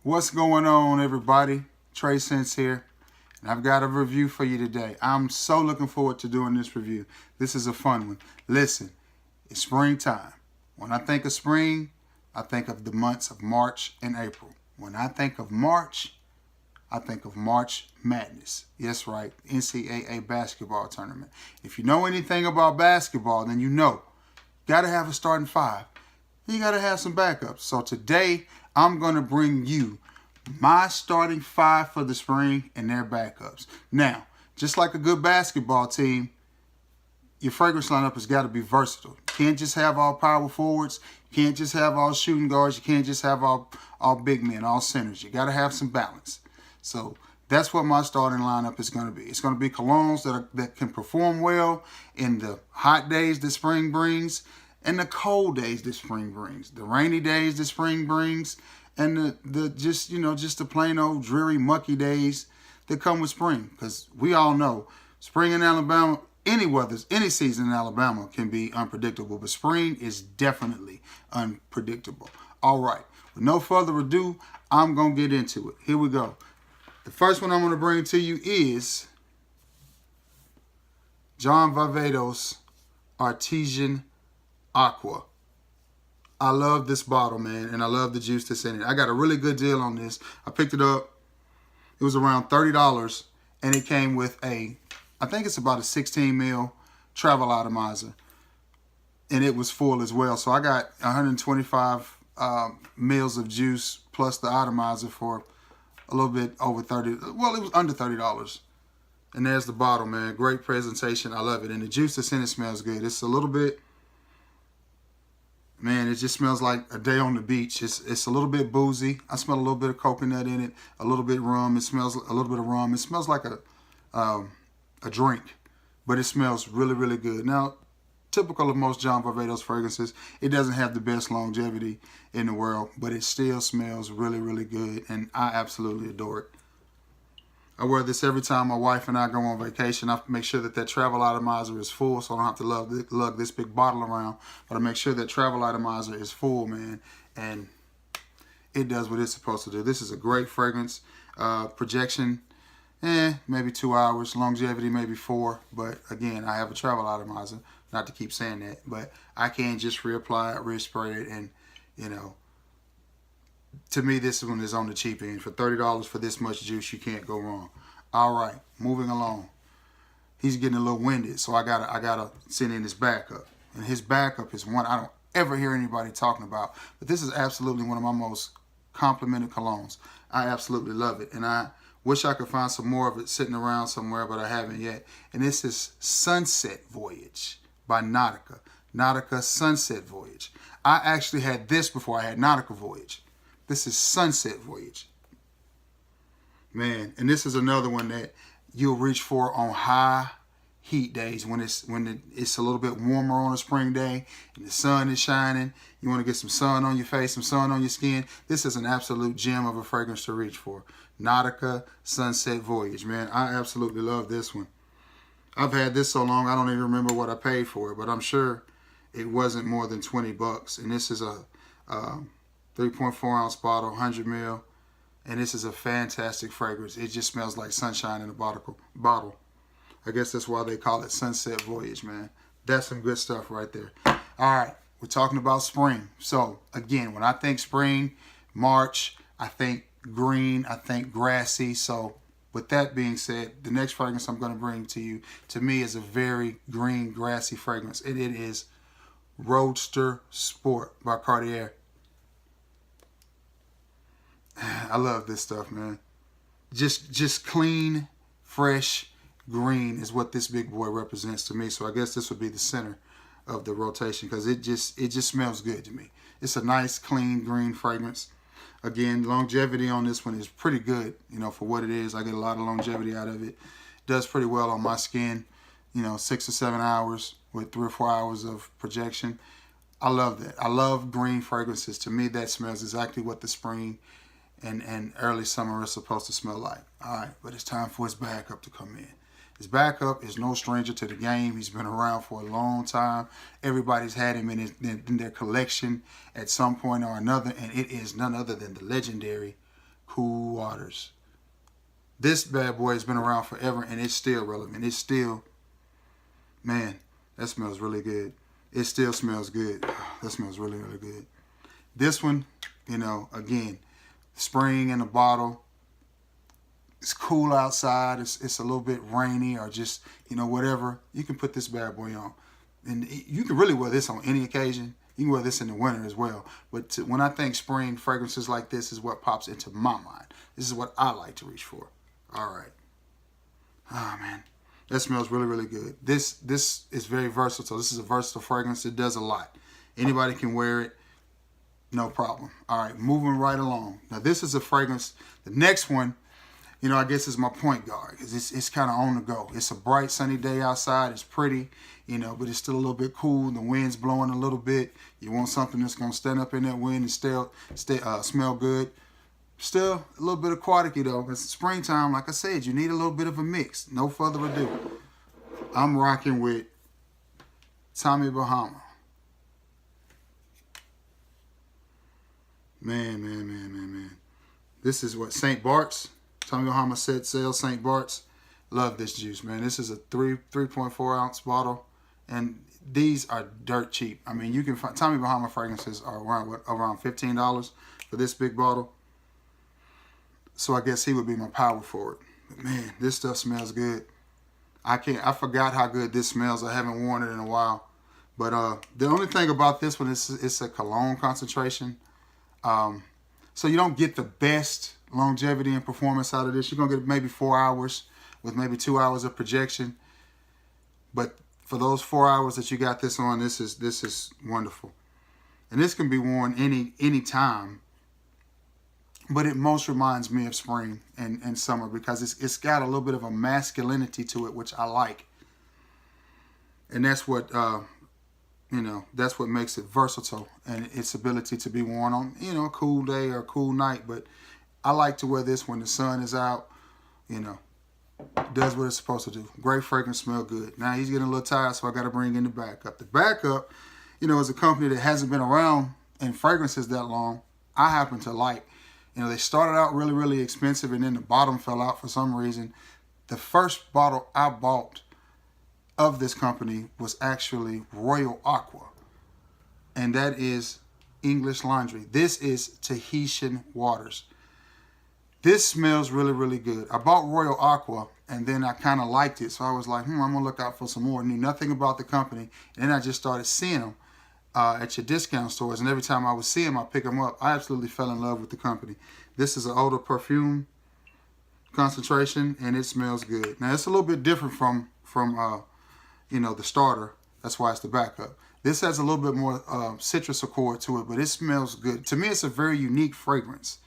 What's going on, everybody? Trey Sense here, and I've got a review for you today. I'm so looking forward to doing this review. This is a fun one. Listen, it's springtime. When I think of spring, I think of the months of March and April. When I think of March, I think of March Madness. Yes, right, NCAA basketball tournament. If you know anything about basketball, then you know, got to have a starting five. You got to have some backups. So today, I'm going to bring you my starting five for the spring and their backups. Now, just like a good basketball team, your fragrance lineup has got to be versatile. You can't just have all power forwards. You can't just have all shooting guards. You can't just have all big men, all centers. You got to have some balance. So that's what my starting lineup is going to be. It's going to be colognes that can perform well in the hot days that spring brings and the cold days that spring brings, the rainy days that spring brings, and the just the plain old dreary mucky days that come with spring. Because we all know spring in Alabama, any season in Alabama can be unpredictable, but spring is definitely unpredictable. All right, with no further ado, I'm gonna get into it. Here we go. The first one I'm gonna bring to you is John Varvatos Artesian Aqua. I love this bottle, man, and I love the juice that's in it. I got a really good deal on this. I picked it up. It was around $30, and it came with I think it's about a 16 ml travel atomizer, and it was full as well. So I got 125 mils of juice plus the atomizer for a little bit over 30. Well, it was under $30. And there's the bottle, man. Great presentation. I love it. And the juice that's in it smells good. It's a little bit, man, it just smells like a day on the beach. It's a little bit boozy. I smell a little bit of coconut in it, a little bit rum. It smells a little bit of rum. It smells like a drink, but it smells really, really good. Now, typical of most John Varvatos fragrances, it doesn't have the best longevity in the world, but it still smells really, really good, and I absolutely adore it. I wear this every time my wife and I go on vacation. I make sure that travel atomizer is full, so I don't have to lug this big bottle around. But I make sure that travel atomizer is full, man, and it does what it's supposed to do. This is a great fragrance. Projection, maybe 2 hours. Longevity, maybe 4. But again, I have a travel atomizer. Not to keep saying that, but I can just reapply it, respray it, and to me, this one is on the cheap end. For $30 for this much juice, you can't go wrong. All right, moving along. He's getting a little winded, so I gotta send in his backup. And his backup is one I don't ever hear anybody talking about. But this is absolutely one of my most complimented colognes. I absolutely love it, and I wish I could find some more of it sitting around somewhere, but I haven't yet. And this is Sunset Voyage by Nautica. Nautica Sunset Voyage. I actually had this before I had Nautica Voyage. This is Sunset Voyage. Man, and this is another one that you'll reach for on high heat days when it's a little bit warmer on a spring day and the sun is shining. You want to get some sun on your face, some sun on your skin. This is an absolute gem of a fragrance to reach for. Nautica Sunset Voyage, man. I absolutely love this one. I've had this so long I don't even remember what I paid for it, but I'm sure it wasn't more than 20 bucks. And this is a 3.4 ounce bottle, 100 ml, and this is a fantastic fragrance. It just smells like sunshine in a bottle. I guess that's why they call it Sunset Voyage, man. That's some good stuff right there. All right, we're talking about spring. So again, when I think spring, March, I think green, I think grassy. So with that being said, the next fragrance I'm going to bring to you, to me, is a very green, grassy fragrance, and it is Roadster Sport by Cartier. I love this stuff, man. Just clean, fresh green is what this big boy represents to me. So I guess this would be the center of the rotation because it just smells good to me. It's a nice, clean, green fragrance. Again, longevity on this one is pretty good, for what it is. I get a lot of longevity out of it. Does pretty well on my skin, 6 or 7 hours with 3 or 4 hours of projection. I love that. I love green fragrances. To me, that smells exactly what the spring and early summer is supposed to smell like. All right, but it's time for his backup to come in. His backup is no stranger to the game. He's been around for a long time. Everybody's had him in their collection at some point or another, and it is none other than the legendary Cool Waters. This bad boy has been around forever and it's still relevant. It's still, man, that smells really good. It still smells good. That smells really, really good. This one, you know, again, spring in a bottle. It's cool outside. It's a little bit rainy or just, you know, whatever. You can put this bad boy on. And you can really wear this on any occasion. You can wear this in the winter as well. But when I think spring, fragrances like this is what pops into my mind. This is what I like to reach for. All right. Oh, man. That smells really, really good. This is very versatile. This is a versatile fragrance. It does a lot. Anybody can wear it. No problem. All right. Moving right along. Now, this is a fragrance. The next one, you know, I guess is my point guard. It's kind of on the go. It's a bright, sunny day outside. It's pretty, you know, but it's still a little bit cool. The wind's blowing a little bit. You want something that's going to stand up in that wind and still smell good. Still a little bit aquatic-y though. It's springtime, like I said, you need a little bit of a mix. No further ado. I'm rocking with Tommy Bahama. Man. This is what, St. Bart's. Tommy Bahama set sail, St. Bart's. Love this juice, man. This is a 3.4 ounce bottle. And these are dirt cheap. I mean, you can find Tommy Bahama fragrances are around $15 for this big bottle. So I guess he would be my power forward. But man, this stuff smells good. I forgot how good this smells. I haven't worn it in a while. But the only thing about this one is it's a cologne concentration. So you don't get the best longevity and performance out of this. You're going to get maybe 4 hours with maybe 2 hours of projection. But for those 4 hours that you got this on, this is wonderful. And this can be worn any time. But it most reminds me of spring and summer because it's got a little bit of a masculinity to it, which I like. And that's what, you know, that's what makes it versatile and its ability to be worn on, you know, a cool day or a cool night. But I like to wear this when the sun is out, you know, does what it's supposed to do. Great fragrance, smell good. Now he's getting a little tired, so I got to bring in the backup. The backup, you know, is a company that hasn't been around in fragrances that long. I happen to like. You know, they started out really, really expensive, and then the bottom fell out for some reason. The first bottle I bought of this company was actually Royal Aqua, and that is English Laundry. This is Tahitian waters. This smells really, really good. I bought Royal Aqua, and then I kind of liked it, so I was like, I'm going to look out for some more. I knew nothing about the company, and then I just started seeing them at your discount stores, and every time I would see them, I pick them up. I absolutely fell in love with the company. This is an eau de perfume concentration, and it smells good. Now it's a little bit different from you know, the starter. That's why it's the backup. This has a little bit more citrus accord to it, but it smells good. To me, it's a very unique fragrance,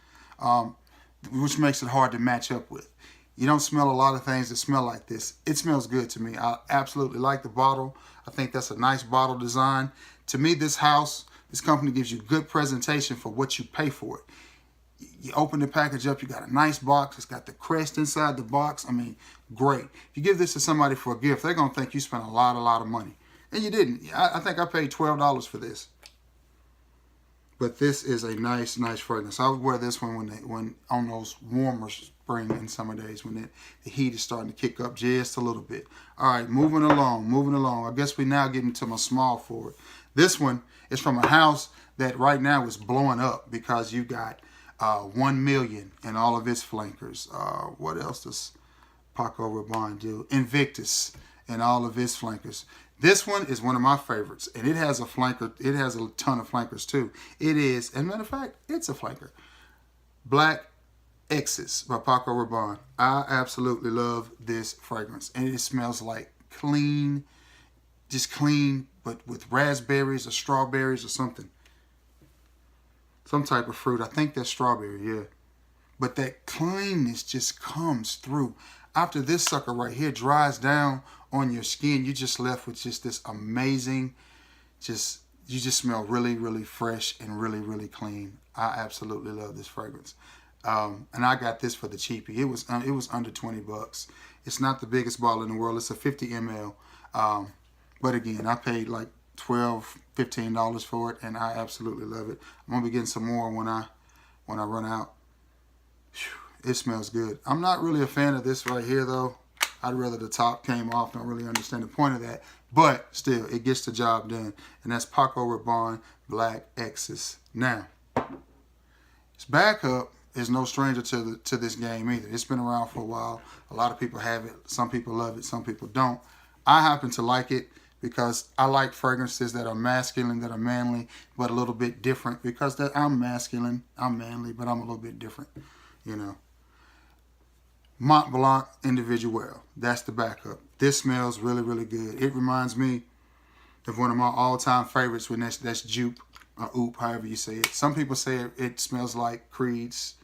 which makes it hard to match up with. You don't smell a lot of things that smell like this. It smells good to me. I absolutely like the bottle. I think that's a nice bottle design. To me, this company gives you good presentation for what you pay for it. You open the package up, you got a nice box. It's got the crest inside the box. I mean, great. If you give this to somebody for a gift, they're going to think you spent a lot of money. And you didn't. I think I paid $12 for this. But this is a nice fragrance. I would wear this one when on those warmer spring and summer days when the heat is starting to kick up just a little bit. All right, moving along. I guess we now get into my small forward. This one is from a house that right now is blowing up because you got 1 million and all of its flankers. What else does Paco Rabanne do? Invictus and all of its flankers. This one is one of my favorites, and it has a flanker. It has a ton of flankers too. It is, as a matter of fact, it's a flanker. Black X's by Paco Rabanne. I absolutely love this fragrance, and it smells like clean, just clean, but with raspberries or strawberries or something. Some type of fruit. I think that's strawberry, yeah. But that cleanness just comes through. After this sucker right here dries down on your skin, you're just left with just this amazing, you just smell really, really fresh and really, really clean. I absolutely love this fragrance. And I got this for the cheapie. It was under $20. It's not the biggest bottle in the world. It's a 50 ml. But again, I paid like $12, $15 for it, and I absolutely love it. I'm gonna be getting some more when I run out. It smells good. I'm not really a fan of this right here, though. I'd rather the top came off. Don't really understand the point of that. But still, it gets the job done. And that's Paco Rabanne Black X's. Now, its backup is no stranger to this game either. It's been around for a while. A lot of people have it. Some people love it. Some people don't. I happen to like it because I like fragrances that are masculine, that are manly, but a little bit different. Because I'm masculine, I'm manly, but I'm a little bit different, you know. Mont Blanc Individuel. That's the backup. This smells really, really good. It reminds me of one of my all-time favorites, when that's Jupe, or Oop, however you say it. Some people say it smells like Creed's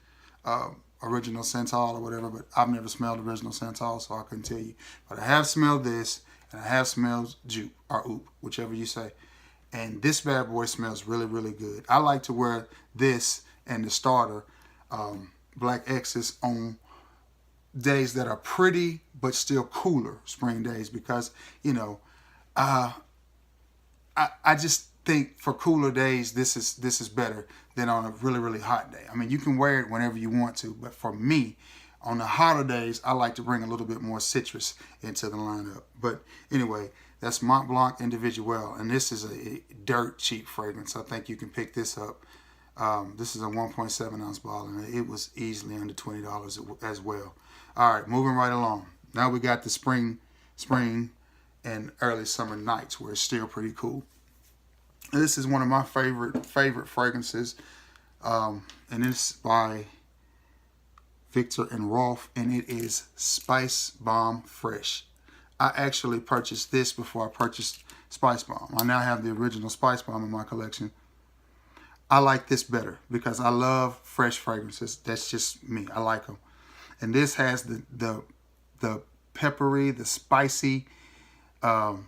Original Santal or whatever, but I've never smelled Original Santal, so I couldn't tell you. But I have smelled this, and I have smelled Jupe, or Oop, whichever you say. And this bad boy smells really, really good. I like to wear this and the starter, Black X's, on days that are pretty but still cooler spring days, because, you know, I just think for cooler days this is better than on a really, really hot day. I mean, you can wear it whenever you want to, but for me, on the hotter days, I like to bring a little bit more citrus into the lineup. But anyway, that's Mont Blanc Individuel, and this is a dirt cheap fragrance. I think you can pick this up. This is a 1.7 ounce bottle, and it was easily under $20 as well. All right, moving right along. Now we got the spring and early summer nights, where it's still pretty cool. And this is one of my favorite fragrances, and it's by Victor and Rolf, and it is Spice Bomb Fresh. I actually purchased this before I purchased Spice Bomb. I now have the original Spice Bomb in my collection. I like this better because I love fresh fragrances. That's just me. I like them. And this has the peppery, the spicy dry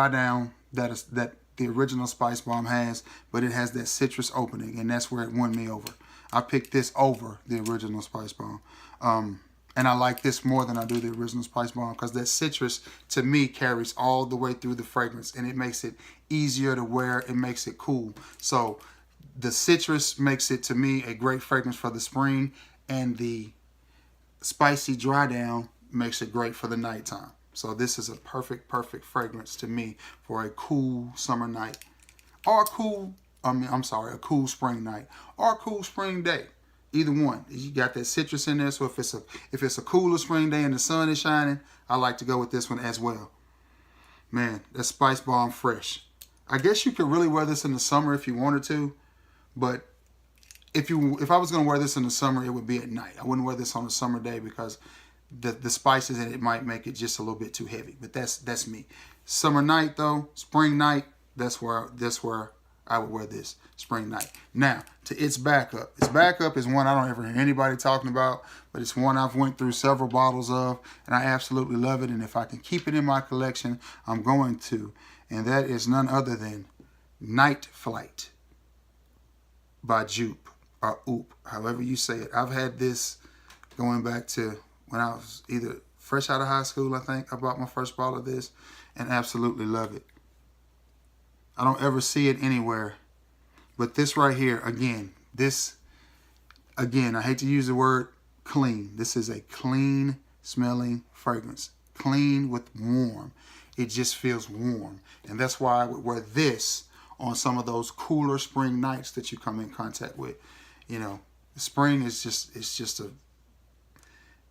down that the original Spice Bomb has, but it has that citrus opening, and that's where it won me over. I picked this over the original Spice Bomb. And I like this more than I do the original Spice Bomb, because that citrus, to me, carries all the way through the fragrance, and it makes it easier to wear. It makes it cool. So the citrus makes it, to me, a great fragrance for the spring, and the spicy dry down makes it great for the nighttime. So this is a perfect fragrance to me for a cool summer night, or a cool spring night, or a cool spring day. Either one. You got that citrus in there, so if it's a cooler spring day and the sun is shining, I like to go with this one as well. Man, that Spice Bomb Fresh. I guess you could really wear this in the summer if you wanted to, but if I was gonna wear this in the summer, it would be at night. I wouldn't wear this on a summer day because the spices in it might make it just a little bit too heavy. But that's me. Summer night though, spring night, that's where I would wear this spring night. Now, to its backup. Its backup is one I don't ever hear anybody talking about, but it's one I've went through several bottles of, and I absolutely love it. And if I can keep it in my collection, I'm going to. And that is none other than Night Flight by Jupe, or Oop, however you say it. I've had this going back to when I was either fresh out of high school, I think. I bought my first bottle of this and absolutely love it. I don't ever see it anywhere. But this right here, again, I hate to use the word clean. This is a clean smelling fragrance. Clean with warm. It just feels warm. And that's why I would wear this on some of those cooler spring nights that you come in contact with. You know, spring is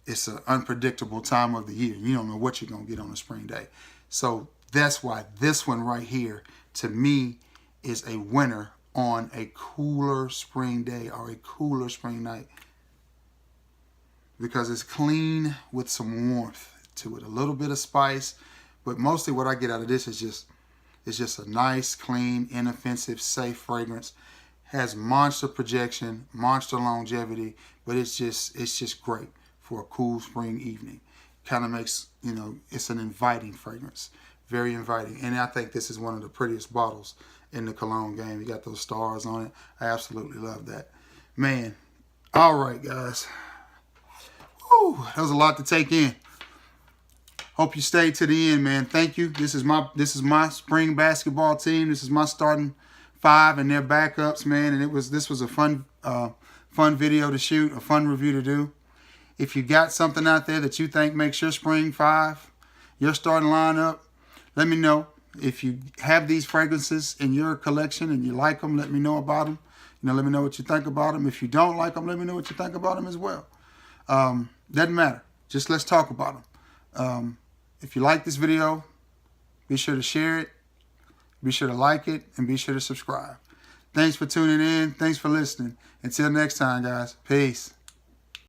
it's an unpredictable time of the year. You don't know what you're going to get on a spring day. So that's why this one right here, to me, is a winner on a cooler spring day or a cooler spring night, because it's clean with some warmth to it, a little bit of spice, but mostly what I get out of this is just a nice, clean, inoffensive, safe fragrance. Has monster projection, monster longevity, but it's just great for a cool spring evening. Kind of makes, you know, it's an inviting fragrance, very inviting. And I think this is one of the prettiest bottles in the Cologne game. You got those stars on it. I absolutely love that. Man, all right, guys. Whew, that was a lot to take in. Hope you stayed to the end, man. Thank you. This is my spring basketball team. This is my starting 5 and their backups, man. And this was a fun video to shoot, a fun review to do. If you got something out there that you think makes your spring 5, your starting lineup, let me know. If you have these fragrances in your collection and you like them, let me know about them. Let me know what you think about them. If you don't like them, let me know what you think about them as well. Doesn't matter. Just let's talk about them. If you like this video, be sure to share it. Be sure to like it. And be sure to subscribe. Thanks for tuning in. Thanks for listening. Until next time, guys. Peace.